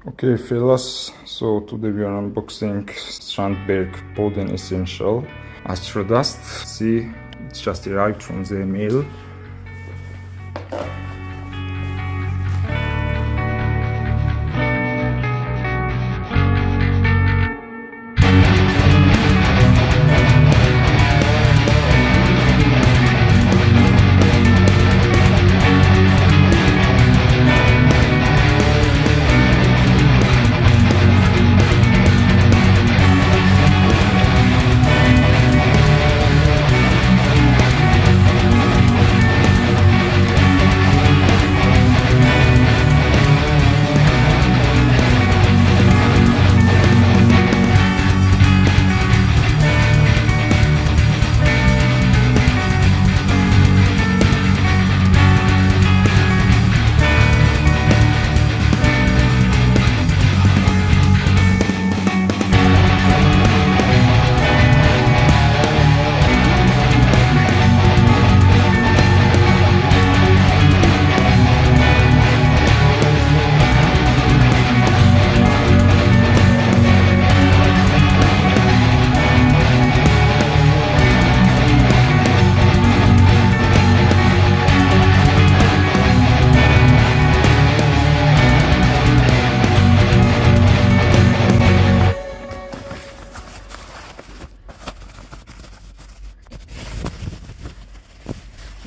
Okay fellas, so today we are unboxing Strandberg Boden Essential Astro Dust. See, it's just arrived from the mail.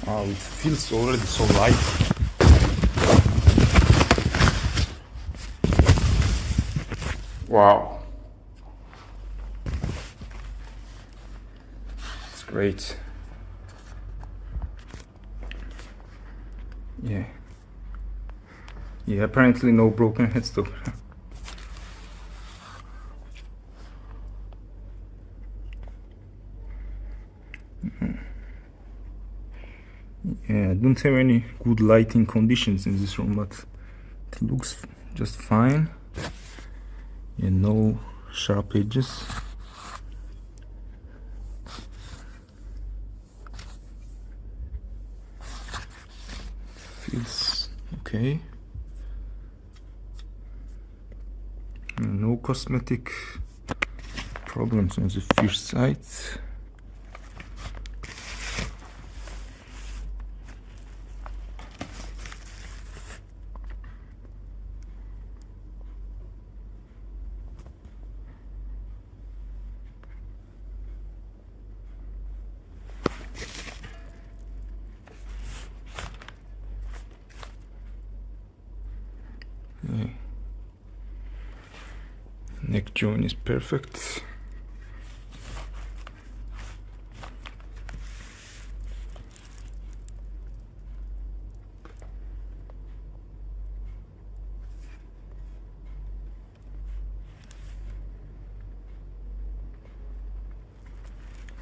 Oh, it feels already so light. Wow. It's great. Yeah. Yeah, apparently no broken headstock. Yeah, I don't have any good lighting conditions in this room, but it looks just fine. Yeah, no sharp edges. Feels okay. No cosmetic problems on the fish side. Okay. Neck joint is perfect.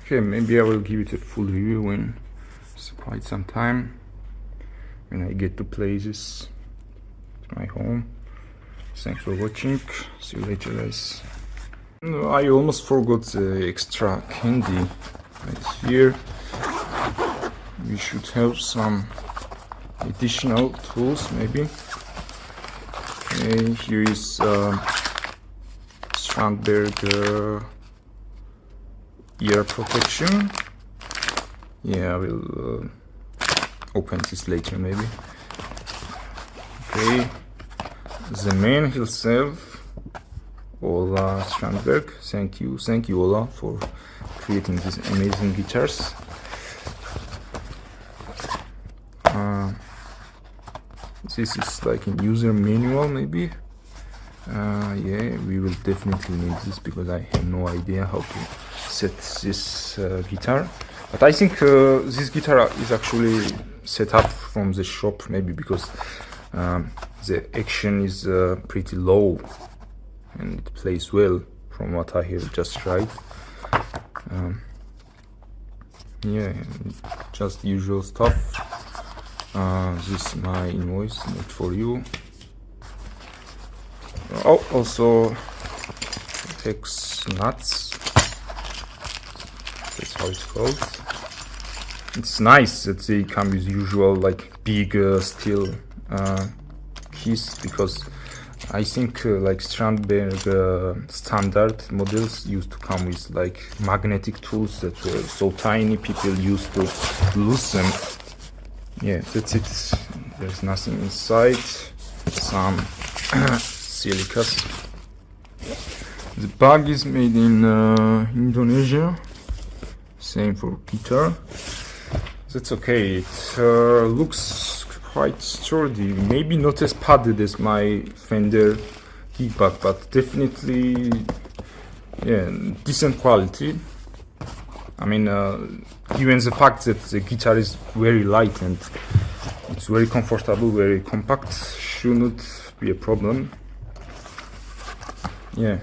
Okay, maybe I will give it a full review in quite some time when I get to places at my home. Thanks for watching. See you later, guys. I almost forgot the extra candy right here. We should have some additional tools maybe. Okay, here is Strandberg ear protection. Yeah, I will open this later maybe. Okay, the man himself, Ola Strandberg. Thank you Ola for creating these amazing guitars. This is like a user manual maybe. Yeah, we will definitely need this because I have no idea how to set this guitar. But I think this guitar is actually set up from the shop maybe because the action is pretty low and it plays well from what I have just tried. Yeah, just usual stuff. This is my invoice, not for you. Oh, also hex nuts. That's how it's called. It's nice that they come with usual like big steel keys, because I think like Strandberg standard models used to come with like magnetic tools that were so tiny people used to lose them. Yeah, that's it. There's nothing inside. Some silicas. The bag is made in Indonesia. Same for guitar. That's okay. It looks quite sturdy. Maybe not as padded as my Fender gig bag, but definitely, yeah, decent quality. I mean, given the fact that the guitar is very light and it's very comfortable, very compact, should not be a problem. Yeah,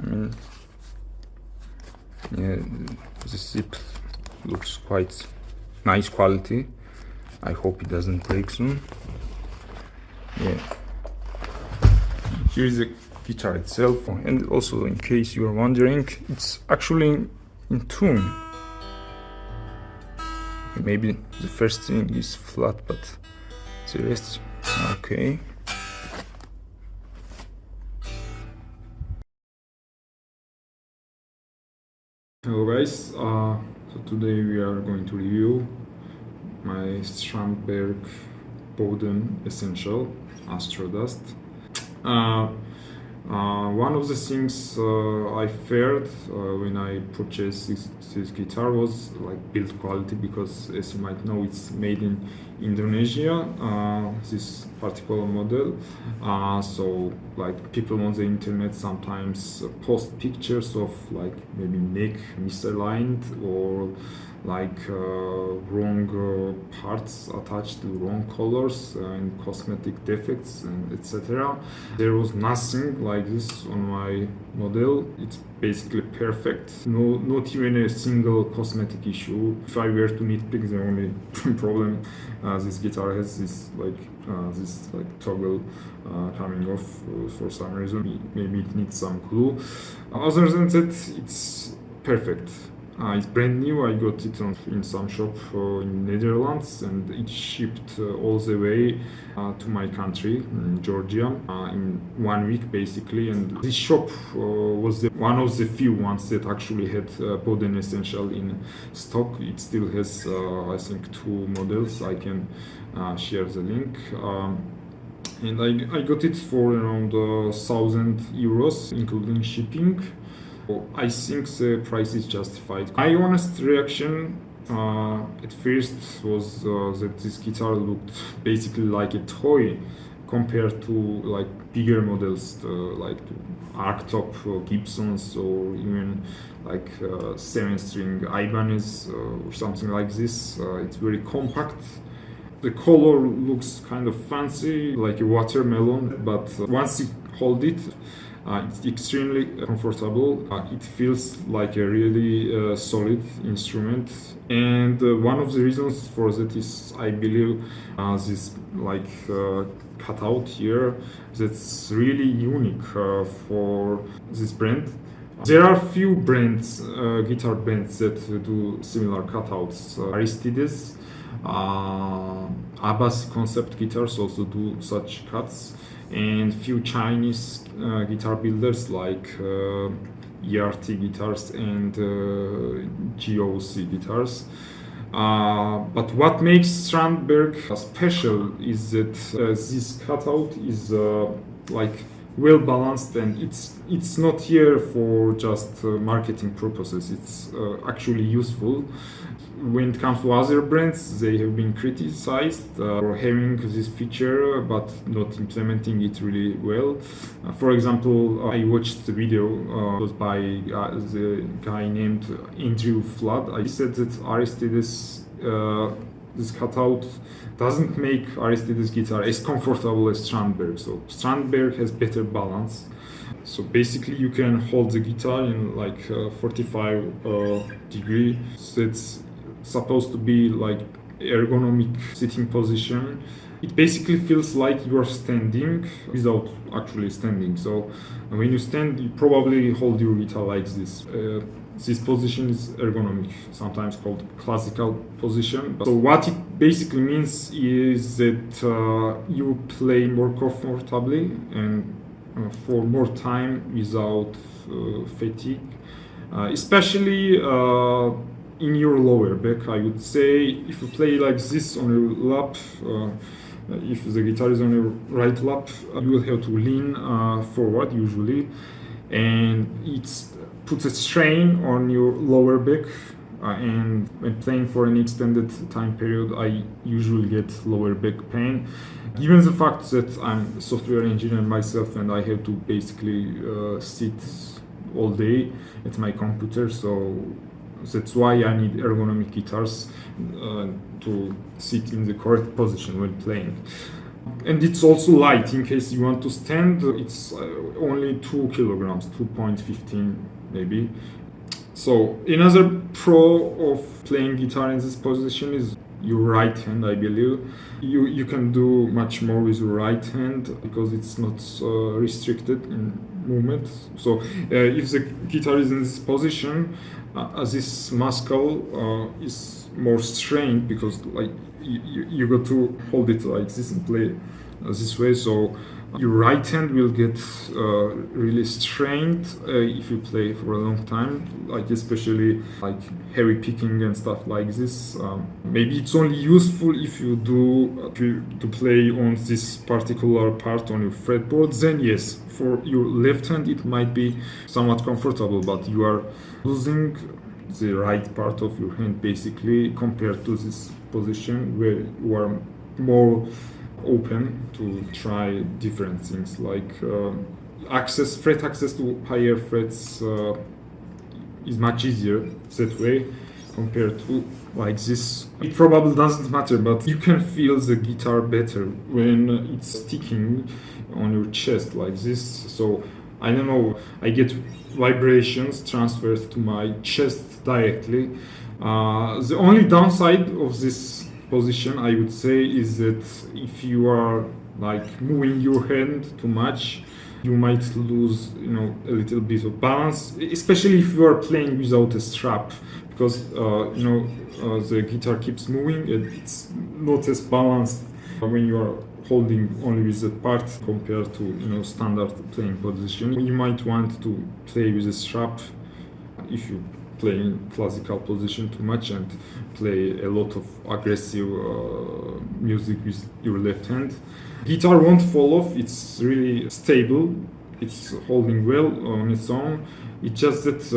I mean, yeah, the zip looks quite nice quality. I hope it doesn't break soon. Yeah. Here's the guitar itself, and also in case you are wondering, it's actually in tune. Maybe the first thing is flat, but the rest okay. Hello guys, so today we are going to review my Strandberg Boden Essential Astro Dust. One of the things I feared when I purchased this guitar was like build quality, because as you might know, it's made in Indonesia, this particular model. So like people on the internet sometimes post pictures of like maybe neck misaligned or like wrong parts attached to wrong colors and cosmetic defects and etc. There was nothing like this on my model. It's basically perfect. Not even a single cosmetic issue. If I were to nitpick, the only problem, this guitar has this toggle coming off for some reason. Maybe it needs some glue. Other than that, it's perfect. It's brand new. I got it in some shop in Netherlands, and it shipped all the way to my country, in Georgia, in 1 week basically. And this shop was one of the few ones that actually had Boden Essential in stock. It still has, I think, 2 models. I can share the link. And I got it for around 1,000 euros, including shipping. I think the price is justified. My honest reaction at first was that this guitar looked basically like a toy compared to like bigger models, like Archtop Gibsons, or even like 7-string Ibanez or something like this. It's very compact. The color looks kind of fancy, like a watermelon, but once you hold it, it's extremely comfortable. It feels like a really solid instrument, and one of the reasons for that is, I believe, this like cutout here that's really unique for this brand. There are few brands, guitar brands, that do similar cutouts. Aristides, Abbas concept guitars also do such cuts, and few Chinese guitar builders like ERT guitars and GOC guitars. But what makes Strandberg special is that this cutout is like well balanced, and it's not here for just marketing purposes. It's actually useful. When it comes to other brands, they have been criticized for having this feature but not implementing it really well. For example, I watched the video was by the guy named Andrew Flood. I said that Aristides, this cutout doesn't make Aristides guitar as comfortable as Strandberg. So Strandberg has better balance. So basically you can hold the guitar in like 45 degree. So it's supposed to be like ergonomic sitting position. It basically feels like you are standing without actually standing. So when you stand, you probably hold your guitar like this. This position is ergonomic, sometimes called classical position. So what it basically means is that you play more comfortably and for more time without fatigue, especially in your lower back. I would say if you play like this on your lap, if the guitar is on your right lap, you will have to lean forward usually, and it puts a strain on your lower back. And when playing for an extended time period, I usually get lower back pain. Given the fact that I'm a software engineer myself and I have to basically sit all day at my computer, so that's why I need ergonomic guitars to sit in the correct position when playing. And it's also light. In case you want to stand, it's only 2 kilograms, 2.15 maybe. So another pro of playing guitar in this position is your right hand, I believe. You can do much more with your right hand because it's not restricted in movement. So if the guitar is in this position, this muscle is more strained because like you got to hold it like this and play this way. So your right hand will get really strained if you play for a long time, like especially like heavy picking and stuff like this. Maybe it's only useful if you to play on this particular part on your fretboard. Then yes, for your left hand it might be somewhat comfortable, but you are losing the right part of your hand basically compared to this position where you are more open to try different things like fret access to higher frets is much easier that way compared to like this. It probably doesn't matter, but you can feel the guitar better when it's sticking on your chest like this. So I don't know, I get vibrations transferred to my chest directly. The only downside of this position, I would say, is that if you are like moving your hand too much, you might lose, a little bit of balance, especially if you are playing without a strap, because the guitar keeps moving and it's not as balanced when you are holding only with that part compared to standard playing position. You might want to play with a strap if you play in classical position too much and play a lot of aggressive music with your left hand. Guitar won't fall off, it's really stable, it's holding well on its own. It's just that,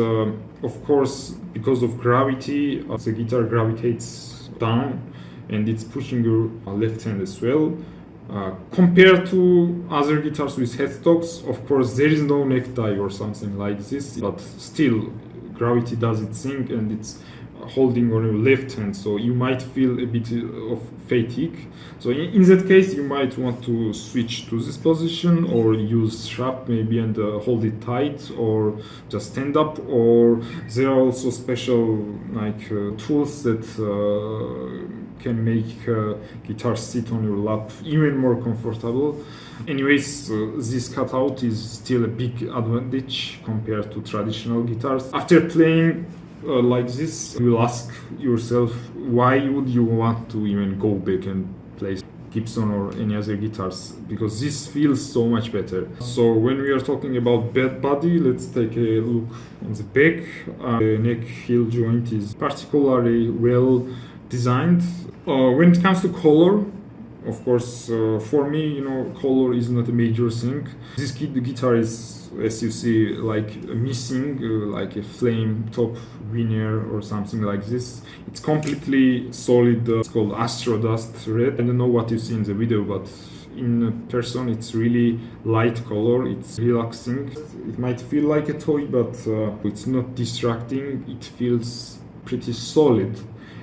of course, because of gravity, the guitar gravitates down and it's pushing your left hand as well. Compared to other guitars with headstocks, of course, there is no necktie or something like this, but still, gravity does its thing and it's holding on your left hand, so you might feel a bit of fatigue. So in that case, you might want to switch to this position or use strap maybe and hold it tight, or just stand up. Or there are also special like tools that can make guitar sit on your lap even more comfortable. Anyways, this cutout is still a big advantage compared to traditional guitars. After playing like this, you will ask yourself, why would you want to even go back and play Gibson or any other guitars? Because this feels so much better. So when we are talking about body, let's take a look on the back. The neck heel joint is particularly well designed. When it comes to color, of course, for me, color is not a major thing. This guitar is, as you see, like missing like a flame top veneer or something like this. It's completely solid. It's called Astro Dust Red. I don't know what you see in the video, but in person, it's really light color. It's relaxing. It might feel like a toy, but it's not distracting. It feels pretty solid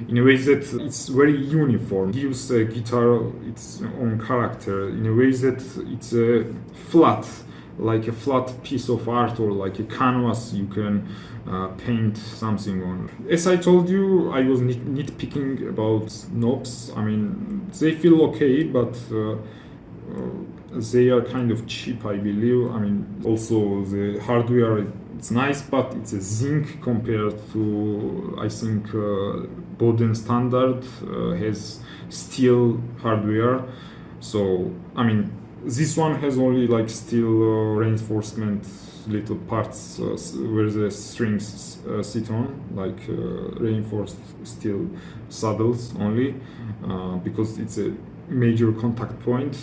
in a way that it's very uniform. It gives a guitar its own character in a way that it's a flat, like a flat piece of art or like a canvas you can paint something on. As I told you, I was nitpicking about knobs. I mean, they feel okay, but they are kind of cheap, I believe. I mean, also the hardware It's nice, but it's a zinc compared to, I think, Boden standard has steel hardware. So I mean, this one has only like steel reinforcement little parts where the strings sit on, like reinforced steel saddles only, because it's a major contact point.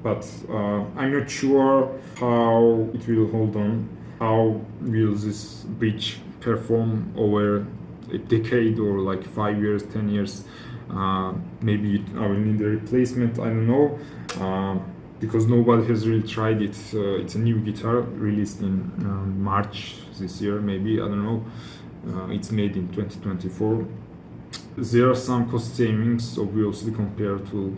But I'm not sure how it will hold on. How will this bridge perform over a decade or like 5 years, 10 years? Maybe I will need a replacement. I don't know, because nobody has really tried it. It's a new guitar released in March this year. Maybe I don't know. It's made in 2024. There are some cost savings, obviously, compared to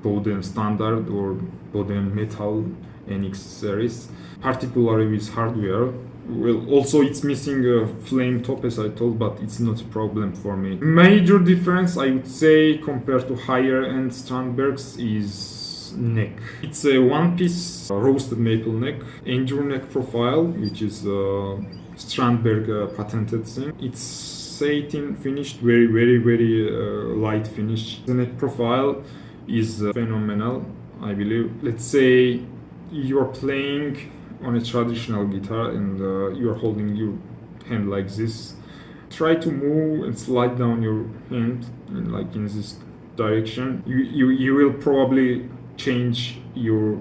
Boden standard or Boden metal NX series, particularly with hardware. Well, also it's missing a flame top, as I told, but it's not a problem for me. Major difference, I would say, compared to higher end Strandbergs is neck. It's a one-piece roasted maple neck, endure neck profile, which is Strandberg patented thing. It's satin finished, very light finish. The neck profile is phenomenal, I believe. Let's say you're playing on a traditional guitar and you're holding your hand like this. Try to move and slide down your hand like in this direction. You will probably change your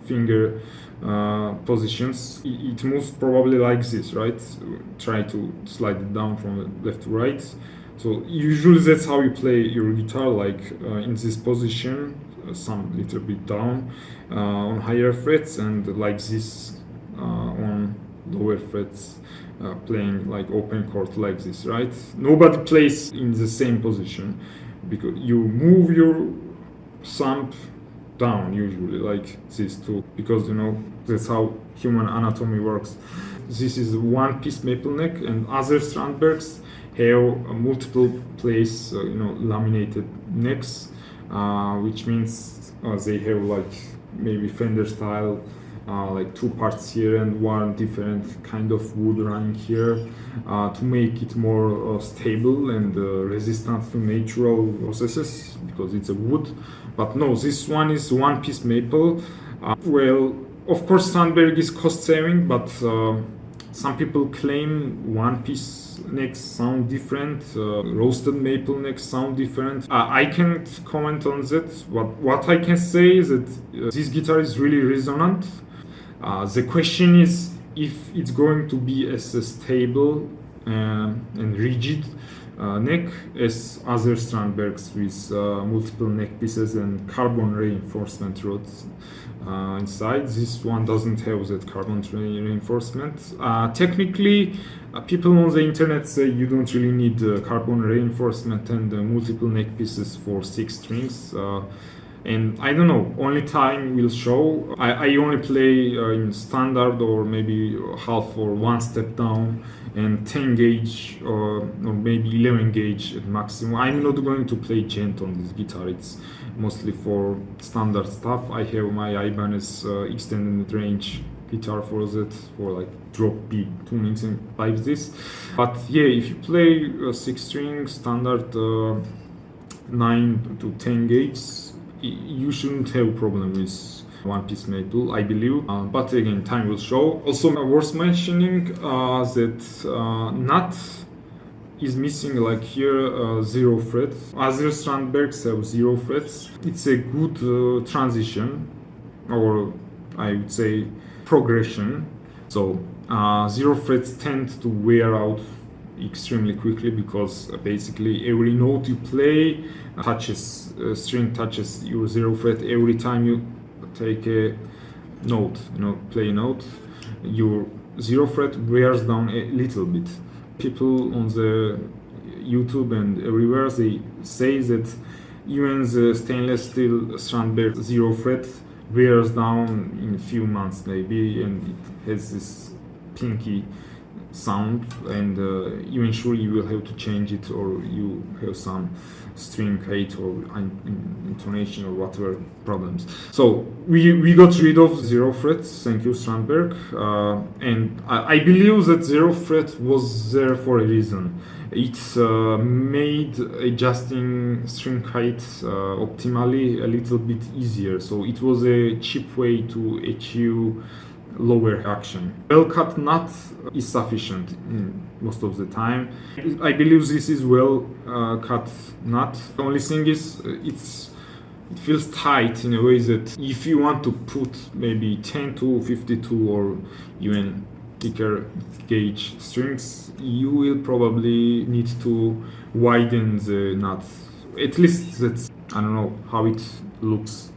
finger positions. It moves probably like this, right? Try to slide it down from left to right. So usually that's how you play your guitar, like in this position, some little bit down on higher frets, and like this on lower frets, playing like open chord like this, right? Nobody plays in the same position because you move your thumb down usually like this too, because that's how human anatomy works. This is one piece maple neck, and other Strandbergs have multiple place laminated necks, which means they have like maybe Fender style, like two parts here and one different kind of wood running here, to make it more stable and resistant to natural processes, because it's a wood. But no, this one is one piece maple. Well, of course Strandberg is cost saving, but some people claim one piece necks sound different, roasted maple necks sound different. I can't comment on that, but what I can say is that this guitar is really resonant. The question is if it's going to be as stable and rigid neck as other Strandbergs with multiple neck pieces and carbon reinforcement rods inside. This one doesn't have that carbon reinforcement. Technically, people on the internet say you don't really need carbon reinforcement and multiple neck pieces for 6 strings. And I don't know, only time will show. I only play in standard or maybe half or one step down and 10 gauge or maybe 11 gauge at maximum. I'm not going to play gent on this guitar. It's mostly for standard stuff. I have my Ibanez extended range guitar for that, for like drop B tunings and like this. But yeah, if you play 6 string standard 9 to 10 gauges, you shouldn't have a problem with one piece maple, I believe. But again, time will show. Also worth mentioning that nut is missing, like here 0 fret. Other Strandbergs have 0 frets. It's a good transition, or I would say progression. So 0 frets tend to wear out extremely quickly, because basically every note you play touches string touches your 0 fret. Every time you take a note, play a note, your 0 fret wears down a little bit. People on the YouTube and everywhere, they say that even the stainless steel Strandberg 0 fret wears down in a few months maybe, and it has this pinky sound, and eventually you will have to change it, or you have some string height or intonation or whatever problems. So we got rid of zero frets, thank you Strandberg, and I believe that zero fret was there for a reason. It made adjusting string height optimally a little bit easier, so it was a cheap way to achieve lower action. Well cut nut is sufficient most of the time. I believe this is well cut nut. The only thing is it feels tight in a way that if you want to put maybe 10 to 52 or even thicker gauge strings, you will probably need to widen the nut. At least that's, I don't know how it looks.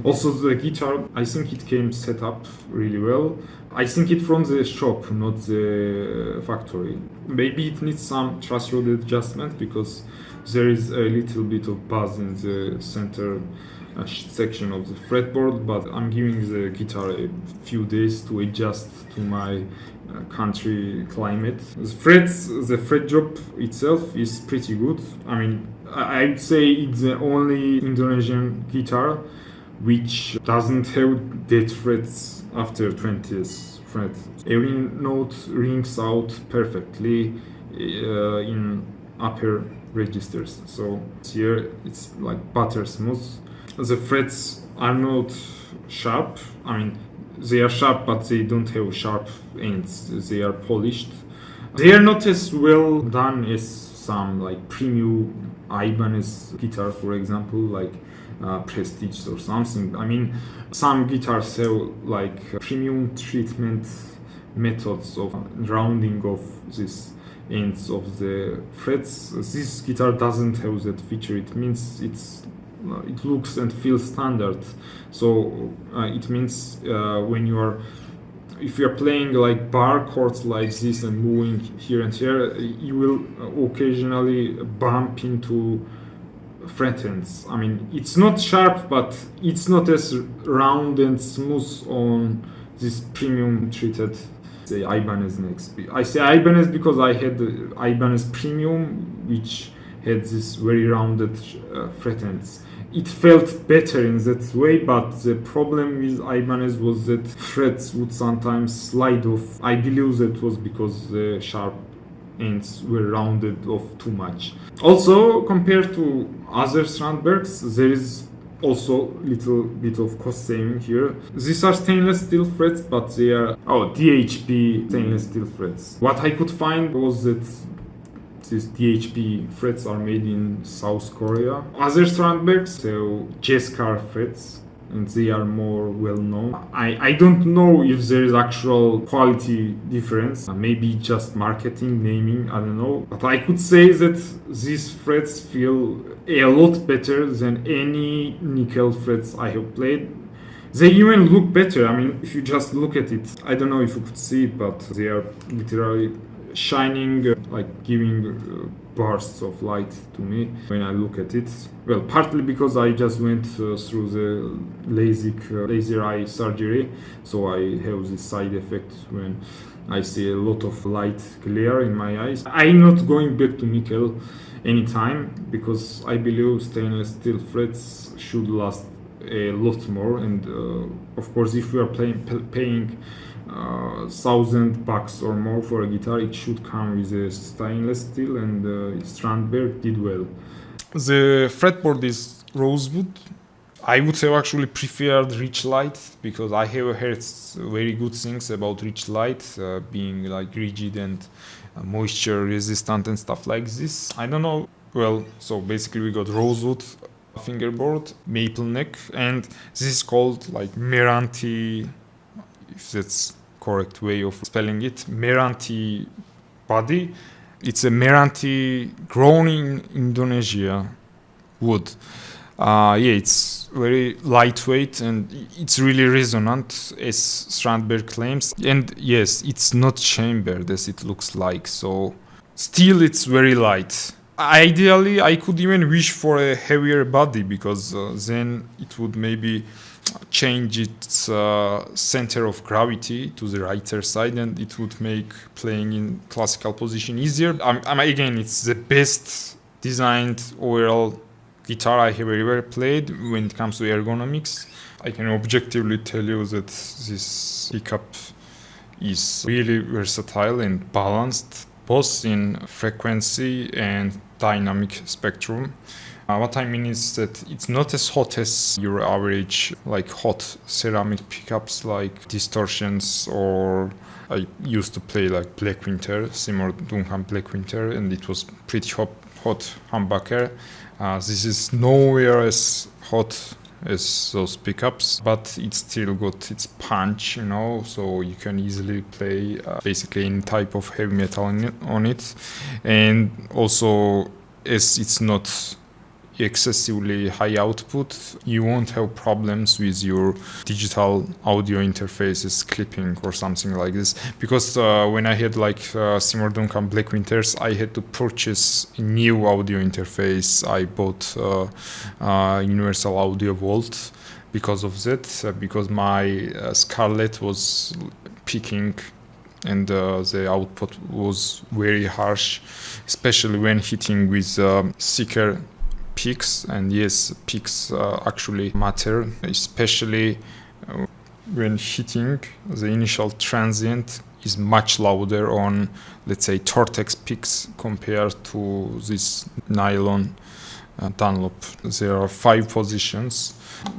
Also the guitar, I think it came set up really well. I think it from the shop, not the factory. Maybe it needs some threshold adjustment because there is a little bit of buzz in the center section of the fretboard, but I'm giving the guitar a few days to adjust to my country climate. The fret job itself is pretty good. I mean, I'd say it's the only Indonesian guitar which doesn't have dead frets after 20th fret. Every note rings out perfectly in upper registers. So here it's like butter smooth. The frets are not sharp. I mean, they are sharp, but they don't have sharp ends. They are polished. They are not as well done as some like premium Ibanez guitar, for example, like Prestige or something. I mean, some guitars have like premium treatment methods of rounding of these ends of the frets. This guitar doesn't have that feature. It means it looks and feels standard. So it means if you are playing like bar chords like this and moving here and here, you will occasionally bump into fret ends. I mean, it's not sharp, but it's not as round and smooth on this premium treated, say, Ibanez necks. I say Ibanez because I had the Ibanez Premium, which had this very rounded fret ends. It felt better in that way, but the problem with Ibanez was that frets would sometimes slide off. I believe that was because the sharp ends were rounded off too much. Also, compared to other Strandbergs, there is also little bit of cost saving here. These are stainless steel frets, but they are DHP stainless steel frets. What I could find was that these DHP frets are made in South Korea. Other Strandbergs have Jescar frets, and they are more well known. I don't know if there is actual quality difference, maybe just marketing, naming, I don't know. But I could say that these frets feel a lot better than any nickel frets I have played. They even look better. I mean, if you just look at it, I don't know if you could see it, but they are literally shining, like giving bursts of light to me when I look at it. Well, partly because I just went through the laser eye surgery, so I have this side effect when I see a lot of light glare in my eyes. I'm not going back to nickel anytime because I believe stainless steel frets should last a lot more, and of course if you are paying $1,000 or more for a guitar, it should come with a stainless steel, and Strandberg did well. The fretboard is rosewood. I would have actually preferred rich light because I have heard very good things about rich light being like rigid and moisture resistant and stuff like this. I don't know. Well, so basically we got rosewood fingerboard, maple neck, and this is called like Meranti, if that's correct way of spelling it, Meranti body. It's a Meranti grown in Indonesia wood. It's very lightweight and it's really resonant, as Strandberg claims. And yes, it's not chambered as it looks like, so still it's very light. Ideally, I could even wish for a heavier body because then it would maybe change its center of gravity to the righter side, and it would make playing in classical position easier. Again, it's the best designed overall guitar I have ever played when it comes to ergonomics. I can objectively tell you that this pickup is really versatile and balanced, both in frequency and dynamic spectrum. What I mean is that it's not as hot as your average like hot ceramic pickups like distortions, or I used to play like Black Winter, Seymour Duncan Black Winter, and it was pretty hot humbucker. This is nowhere as hot as those pickups, but it still got its punch, so you can easily play basically any type of heavy metal on it. And also, as it's not excessively high output, you won't have problems with your digital audio interfaces clipping or something like this, because when I had like Seymour Duncan Black Winters, I had to purchase a new audio interface. I bought Universal Audio Vault because of that, because my Scarlett was picking and the output was very harsh, especially when hitting with thicker peaks. And yes, peaks actually matter, especially when hitting. The initial transient is much louder on, let's say, Tortex picks compared to this nylon Dunlop. There are 5 positions.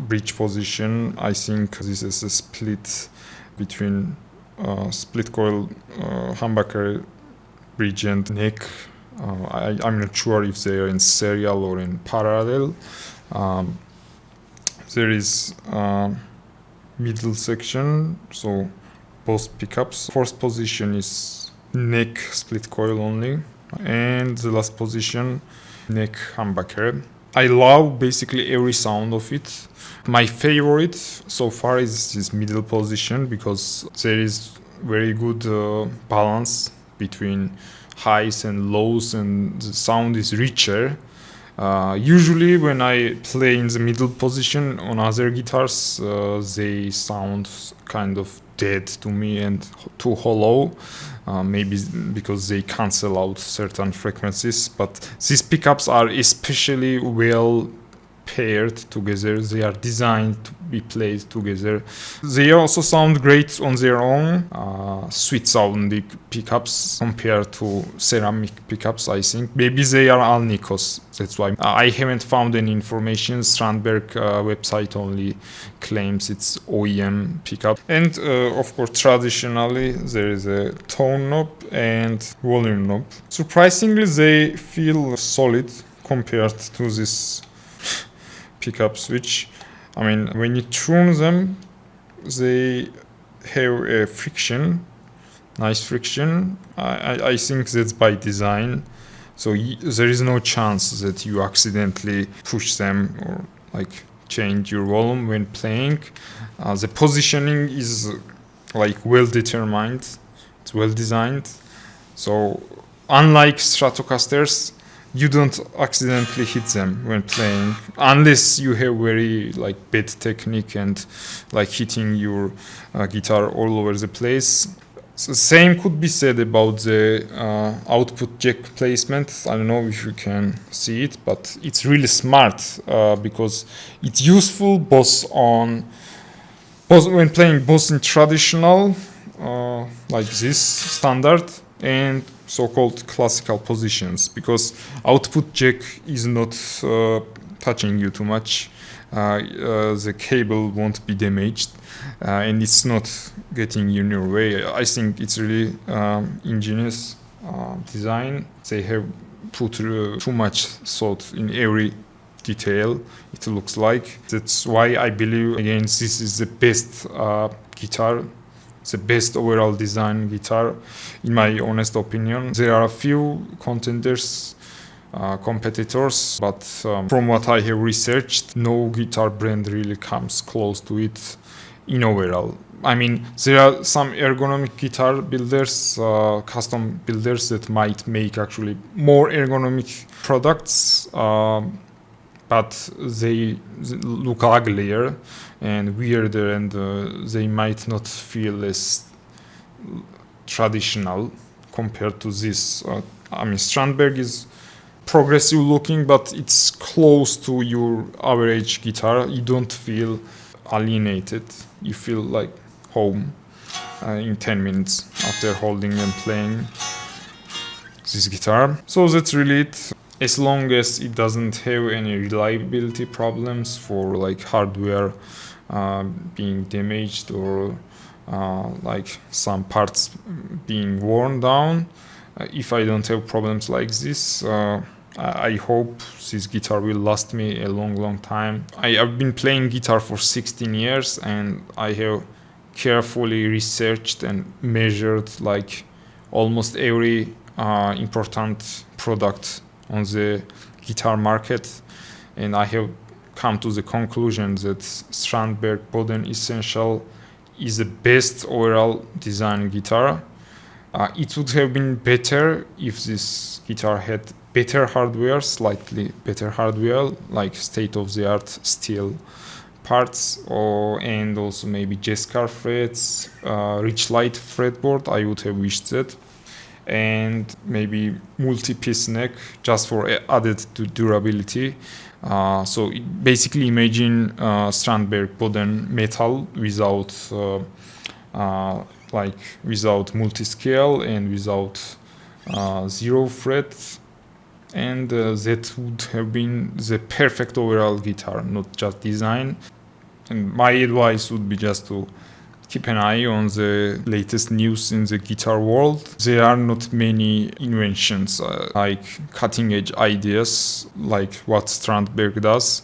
Bridge position, I think this is a split between split coil humbucker, bridge and neck. I'm not sure if they are in serial or in parallel. There is middle section, so both pickups. First position is neck split coil only, and the last position neck humbucker. I love basically every sound of it. My favorite so far is this middle position, because there is very good balance between highs and lows, and the sound is richer. Usually when I play in the middle position on other guitars, they sound kind of dead to me and too hollow, maybe because they cancel out certain frequencies. But these pickups are especially well paired together. They are designed to be played together. They also sound great on their own. Sweet sounding pickups compared to ceramic pickups, I think. Maybe they are Alnicos, that's why. I haven't found any information. Strandberg website only claims it's OEM pickup. And of course, traditionally, there is a tone knob and volume knob. Surprisingly, they feel solid compared to this pickups, which, I mean, when you tune them, they have a friction, nice friction. I think that's by design, so there is no chance that you accidentally push them or like change your volume when playing. The positioning is like well determined, it's well designed, so unlike Stratocasters, you don't accidentally hit them when playing, unless you have very like bad technique and like hitting your guitar all over the place. So same could be said about the output jack placement. I don't know if you can see it, but it's really smart because it's useful both when playing both in traditional like this standard and so-called classical positions, because output jack is not touching you too much. The cable won't be damaged, and it's not getting in your way. I think it's really ingenious design. They have put too much thought in every detail, it looks like. That's why I believe, again, this is the best guitar. It's the best overall design guitar, in my honest opinion. There are a few contenders, competitors, but from what I have researched, no guitar brand really comes close to it in overall. I mean, there are some ergonomic guitar builders, custom builders that might make actually more ergonomic products, but they look uglier. and weirder, and they might not feel as traditional compared to this. Strandberg is progressive looking, but it's close to your average guitar. You don't feel alienated. You feel like home in 10 minutes after holding and playing this guitar. So that's really it. As long as it doesn't have any reliability problems for like hardware being damaged or like some parts being worn down, if I don't have problems like this, I hope this guitar will last me a long time. I've been playing guitar for 16 years, and I have carefully researched and measured like almost every important product on the guitar market, and I have come to the conclusion that Strandberg Boden Essential is the best overall design guitar. It would have been better if this guitar had better hardware, slightly better hardware, like state-of-the-art steel parts, and also maybe Jescar frets, rich light fretboard. I would have wished that, and maybe multi-piece neck just for added to durability. So basically imagine Strandberg Boden metal without without multi-scale and without zero fret, and that would have been the perfect overall guitar, not just design. And my advice would be just to keep an eye on the latest news in the guitar world. There are not many inventions like cutting edge ideas like what Strandberg does.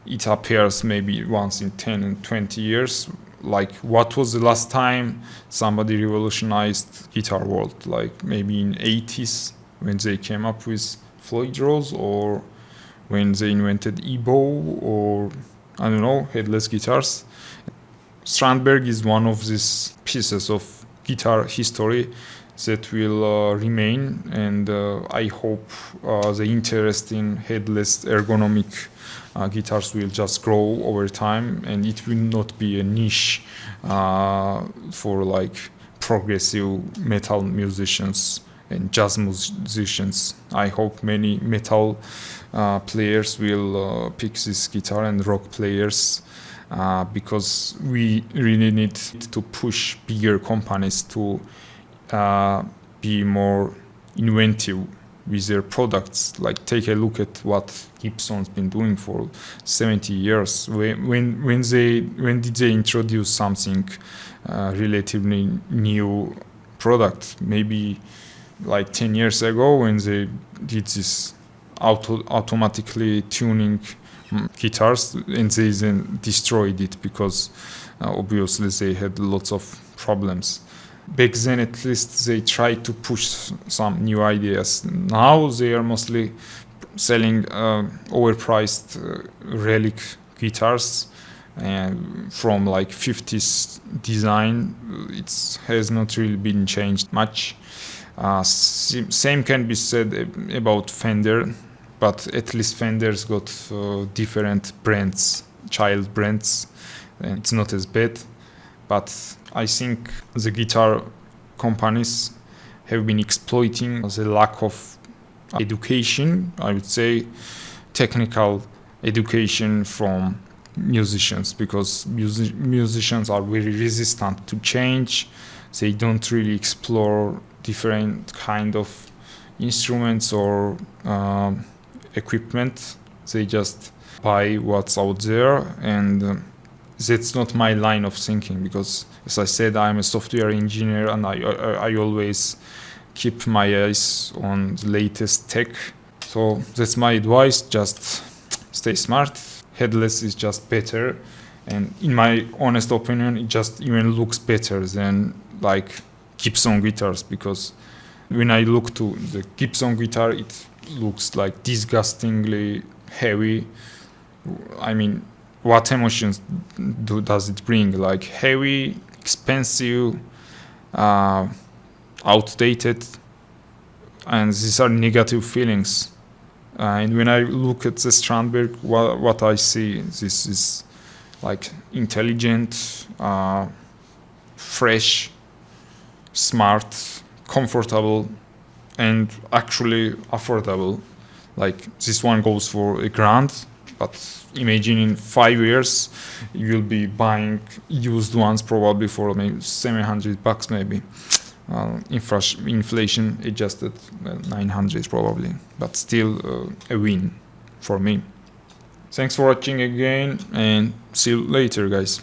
It appears maybe once in 10 and 20 years. Like what was the last time somebody revolutionized guitar world? Like maybe in 80s when they came up with Floyd Rose, or when they invented EBow, or I don't know, headless guitars. Strandberg is one of these pieces of guitar history that will remain, and I hope the interest in headless ergonomic guitars will just grow over time, and it will not be a niche for like progressive metal musicians and jazz musicians. I hope many metal players will pick this guitar, and rock players, because we really need to push bigger companies to be more inventive with their products. Like take a look at what Gibson's been doing for 70 years. When did they introduce something relatively new product? Maybe like 10 years ago, when they did this automatically tuning guitars, and they then destroyed it because obviously they had lots of problems. Back then, at least, they tried to push some new ideas. Now they are mostly selling overpriced relic guitars, and from like 50s design. It has not really been changed much. Same can be said about Fender, but at least Fender's got different brands, child brands, and it's not as bad. But I think the guitar companies have been exploiting the lack of education, I would say, technical education from musicians, because musicians are very resistant to change. They don't really explore different kind of instruments or equipment. They just buy what's out there, and that's not my line of thinking, because as I said, I'm a software engineer, and I always keep my eyes on the latest tech. So that's my advice, just stay smart. Headless is just better, and in my honest opinion, it just even looks better than like Gibson guitars, because when I look to the Gibson guitar, it looks like disgustingly heavy. I mean, what emotions does it bring? Like heavy, expensive, outdated, and these are negative feelings. And when I look at the Strandberg, what I see, this is like intelligent, fresh, smart, comfortable, and actually affordable. Like this one goes for $1,000, but imagine in 5 years you will be buying used ones probably for maybe $700 maybe. Inflation adjusted, 900 probably, but still a win for me. Thanks for watching again, and see you later, guys.